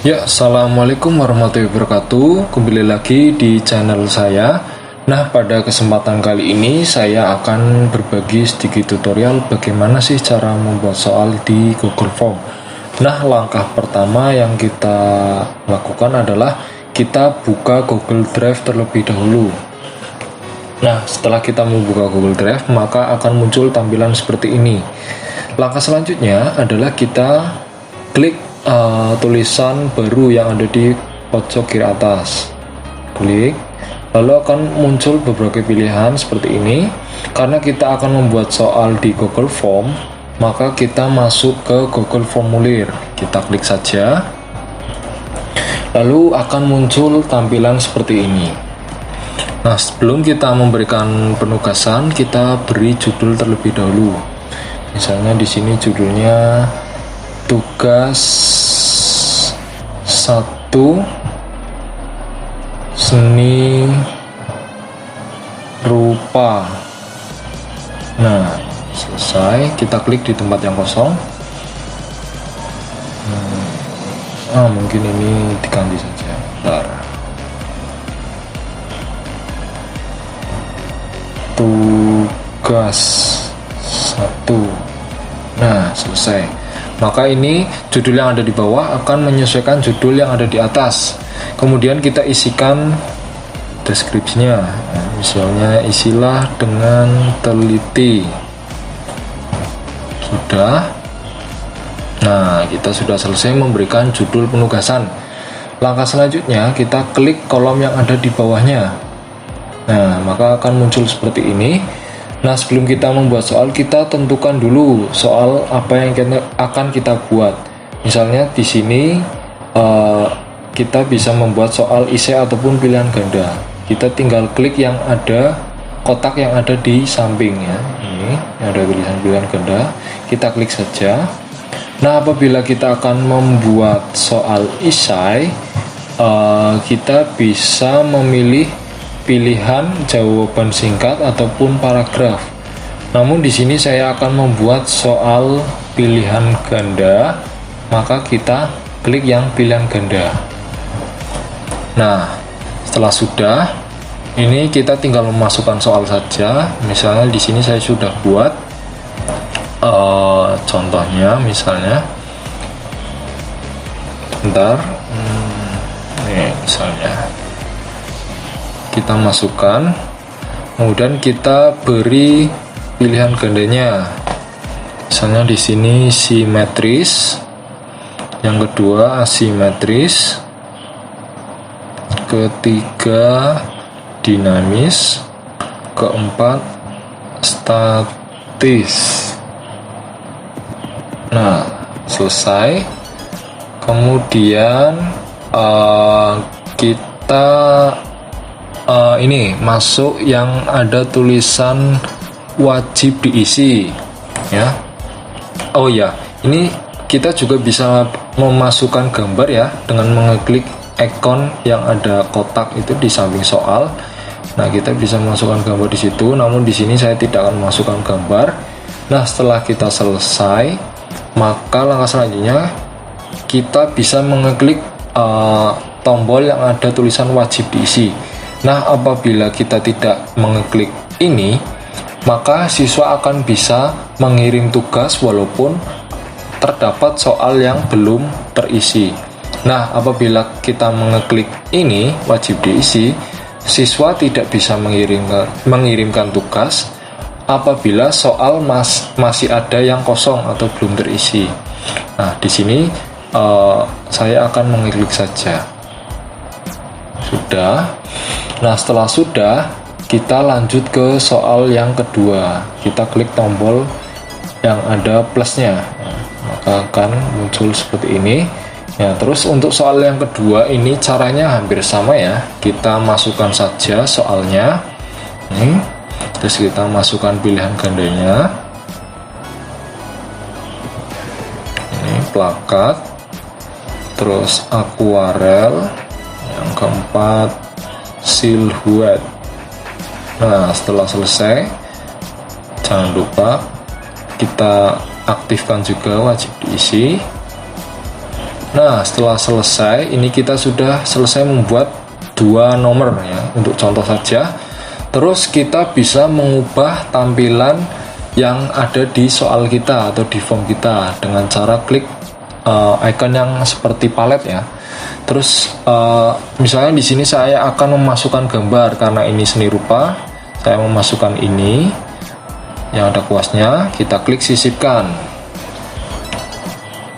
Ya, assalamualaikum warahmatullahi wabarakatuh. Kembali lagi di channel saya. Nah, pada kesempatan kali ini saya akan berbagi sedikit tutorial bagaimana sih cara membuat soal di Google Form. Nah, langkah pertama yang kita lakukan adalah kita buka Google Drive terlebih dahulu. Nah, setelah kita membuka Google Drive, maka akan muncul tampilan seperti ini. Langkah selanjutnya adalah kita klik tulisan baru yang ada di pojok kiri atas. Klik, lalu akan muncul beberapa pilihan seperti ini. Karena kita akan membuat soal di Google Form, maka kita masuk ke Google Formulir. Kita klik saja, lalu akan muncul tampilan seperti ini. Nah, sebelum kita memberikan penugasan, kita beri judul terlebih dahulu. Misalnya di sini judulnya tugas 1 seni rupa. Nah, selesai, kita klik di tempat yang kosong. Mungkin ini diganti saja. Bentar. Tugas 1. Nah, selesai. Maka ini judul yang ada di bawah akan menyesuaikan judul yang ada di atas. Kemudian kita isikan deskripsinya. Nah, misalnya isilah dengan teliti. Sudah. Nah, kita sudah selesai memberikan judul penugasan. Langkah selanjutnya kita klik kolom yang ada di bawahnya. Nah, maka akan muncul seperti ini. Nah, sebelum kita membuat soal, kita tentukan dulu soal apa yang akan kita buat. Misalnya di sini kita bisa membuat soal esai ataupun pilihan ganda. Kita tinggal klik yang ada kotak yang ada di samping ya. Ini yang ada tulisan pilihan ganda. Kita klik saja. Nah, apabila kita akan membuat soal esai, kita bisa memilih pilihan jawaban singkat ataupun paragraf. Namun di sini saya akan membuat soal pilihan ganda, maka kita klik yang pilihan ganda. Nah, setelah sudah, ini kita tinggal memasukkan soal saja. Misalnya di sini saya sudah buat contohnya, misalnya, bentar, ini misalnya. Kita masukkan, kemudian kita beri pilihan gandanya. Misalnya di sini simetris, yang kedua asimetris, ketiga dinamis, keempat statis. Nah, selesai. Kemudian kita ini masuk yang ada tulisan wajib diisi ya. Oh ya, ini kita juga bisa memasukkan gambar ya dengan mengeklik ikon yang ada kotak itu di samping soal. Nah, kita bisa masukkan gambar di situ, namun di sini saya tidak akan memasukkan gambar. Nah, setelah kita selesai, maka langkah selanjutnya kita bisa mengeklik tombol yang ada tulisan wajib diisi. Nah, apabila kita tidak mengeklik ini, maka siswa akan bisa mengirim tugas walaupun terdapat soal yang belum terisi. Nah, apabila kita mengeklik ini, wajib diisi, siswa tidak bisa mengirimkan tugas apabila soal masih ada yang kosong atau belum terisi. Nah, di sini saya akan mengeklik saja. Sudah. Nah, setelah sudah, kita lanjut ke soal yang kedua. Kita klik tombol yang ada plusnya, maka akan muncul seperti ini. Ya, terus untuk soal yang kedua ini caranya hampir sama ya. Kita masukkan saja soalnya. Ini. Terus kita masukkan pilihan gandanya. Ini plakat. Terus akuarel. Yang keempat silhouette. Nah, setelah selesai, jangan lupa kita aktifkan juga wajib diisi. Nah, setelah selesai, ini kita sudah selesai membuat dua nomor ya, untuk contoh saja. Terus kita bisa mengubah tampilan yang ada di soal kita atau di form kita dengan cara klik icon yang seperti palet ya. Terus misalnya di sini saya akan memasukkan gambar karena ini seni rupa. Saya memasukkan ini yang ada kuasnya, kita klik sisipkan.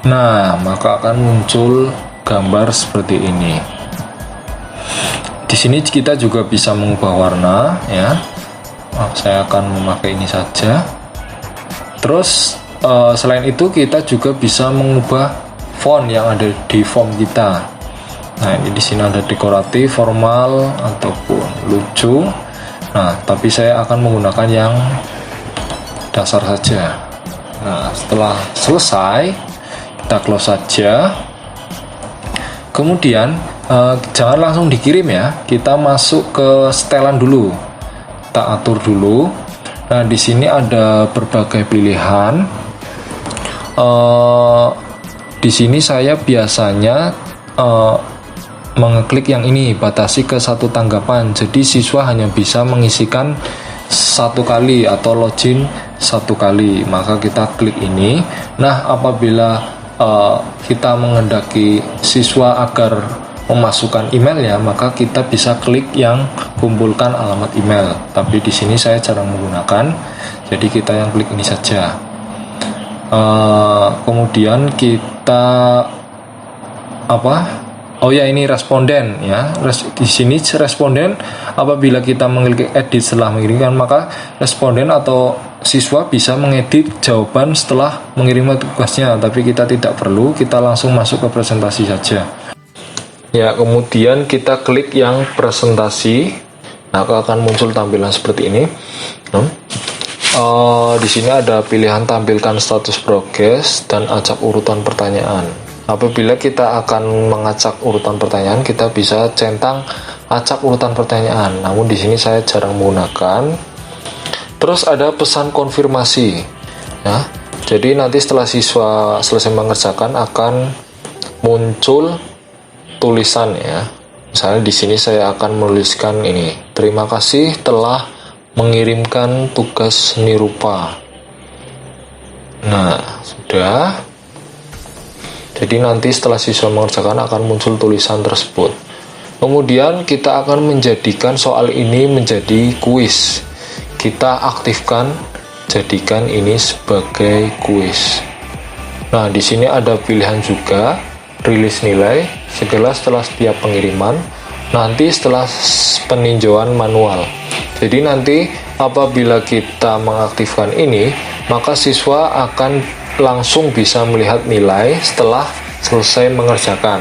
Nah, maka akan muncul gambar seperti ini. Di sini kita juga bisa mengubah warna ya. Saya akan memakai ini saja. Terus selain itu kita juga bisa mengubah font yang ada di form kita. Nah, ini di sini ada dekoratif, formal ataupun lucu. Nah, tapi saya akan menggunakan yang dasar saja. Nah, setelah selesai kita close saja. Kemudian jangan langsung dikirim ya. Kita masuk ke setelan dulu. Kita atur dulu. Nah, di sini ada berbagai pilihan. Di sini saya biasanya mengeklik yang ini, batasi ke satu tanggapan. Jadi siswa hanya bisa mengisikan satu kali atau login satu kali. Maka kita klik ini. Nah, apabila kita menghendaki siswa agar memasukkan emailnya, maka kita bisa klik yang kumpulkan alamat email. Tapi di sini saya jarang menggunakan, jadi kita yang klik ini saja. Kemudian kita ini responden ya. Di sini responden, apabila kita mengklik edit setelah mengirimkan, maka responden atau siswa bisa mengedit jawaban setelah mengirimkan tugasnya, tapi kita tidak perlu, kita langsung masuk ke presentasi saja. Ya, kemudian kita klik yang presentasi, maka akan muncul tampilan seperti ini. Di sini ada pilihan tampilkan status progres dan acak urutan pertanyaan. Apabila kita akan mengacak urutan pertanyaan, kita bisa centang acak urutan pertanyaan. Namun di sini saya jarang menggunakan. Terus ada pesan konfirmasi. Ya, jadi nanti setelah siswa selesai mengerjakan akan muncul tulisan ya. Misalnya di sini saya akan menuliskan ini, terima kasih telah mengirimkan tugas seni rupa. Nah, sudah. Jadi nanti setelah siswa mengerjakan akan muncul tulisan tersebut. Kemudian kita akan menjadikan soal ini menjadi kuis. Kita aktifkan, jadikan ini sebagai kuis. Nah, di sini ada pilihan juga, rilis nilai setelah setiap pengiriman, nanti setelah peninjauan manual. Jadi nanti apabila kita mengaktifkan ini, maka siswa akan langsung bisa melihat nilai setelah selesai mengerjakan.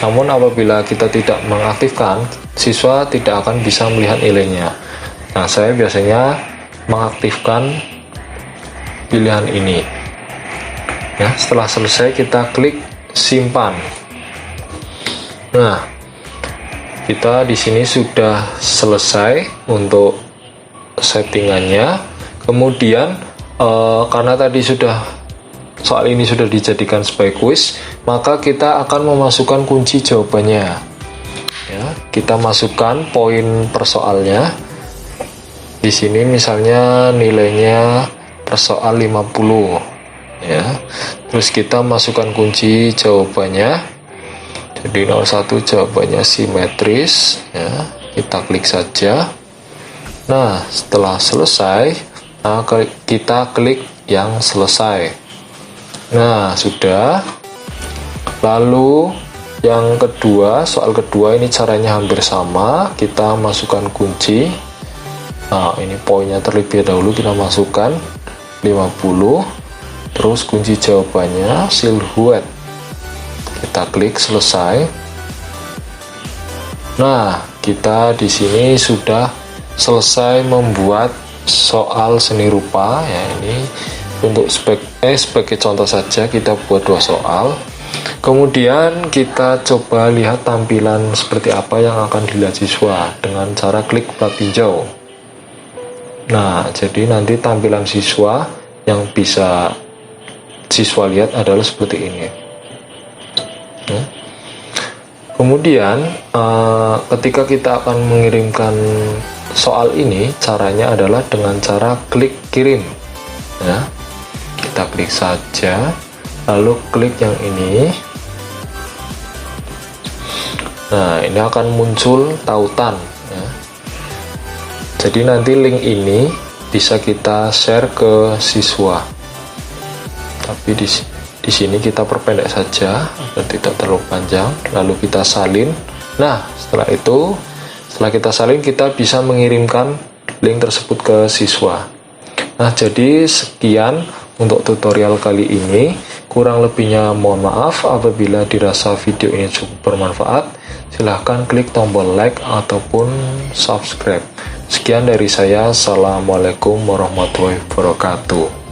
Namun apabila kita tidak mengaktifkan, siswa tidak akan bisa melihat nilainya. Nah, saya biasanya mengaktifkan pilihan ini. Ya, setelah selesai kita klik simpan. Nah, kita di sini sudah selesai untuk settingannya. Kemudian karena tadi soal ini sudah dijadikan sebagai kuis, maka kita akan memasukkan kunci jawabannya. Ya, kita masukkan poin per soalnya. Di sini misalnya nilainya per soal 50. Ya, terus kita masukkan kunci jawabannya. Jadi 01 jawabannya simetris ya, kita klik saja. Nah, setelah selesai, kita klik yang selesai. Nah, sudah. Lalu yang kedua, soal kedua ini caranya hampir sama. Kita masukkan kunci. Nah, ini poinnya terlebih dahulu kita masukkan 50. Terus kunci jawabannya silhouette. Kita klik selesai. Nah, kita di sini sudah selesai membuat soal seni rupa ya. Ini untuk sebagai contoh saja kita buat dua soal. Kemudian kita coba lihat tampilan seperti apa yang akan dilihat siswa dengan cara klik plat hijau. Nah, jadi nanti tampilan siswa yang bisa siswa lihat adalah seperti ini. Kemudian ketika kita akan mengirimkan soal ini, caranya adalah dengan cara klik kirim. Ya, kita klik saja, lalu klik yang ini. Nah, ini akan muncul tautan. Ya. Jadi nanti link ini bisa kita share ke siswa. Tapi di sini kita perpendek saja agar tidak terlalu panjang, lalu kita salin. Nah, setelah itu, setelah kita salin, kita bisa mengirimkan link tersebut ke siswa. Nah, jadi sekian untuk tutorial kali ini. Kurang lebihnya mohon maaf. Apabila dirasa video ini cukup bermanfaat, silahkan klik tombol like ataupun subscribe. Sekian dari saya. Assalamualaikum warahmatullahi wabarakatuh.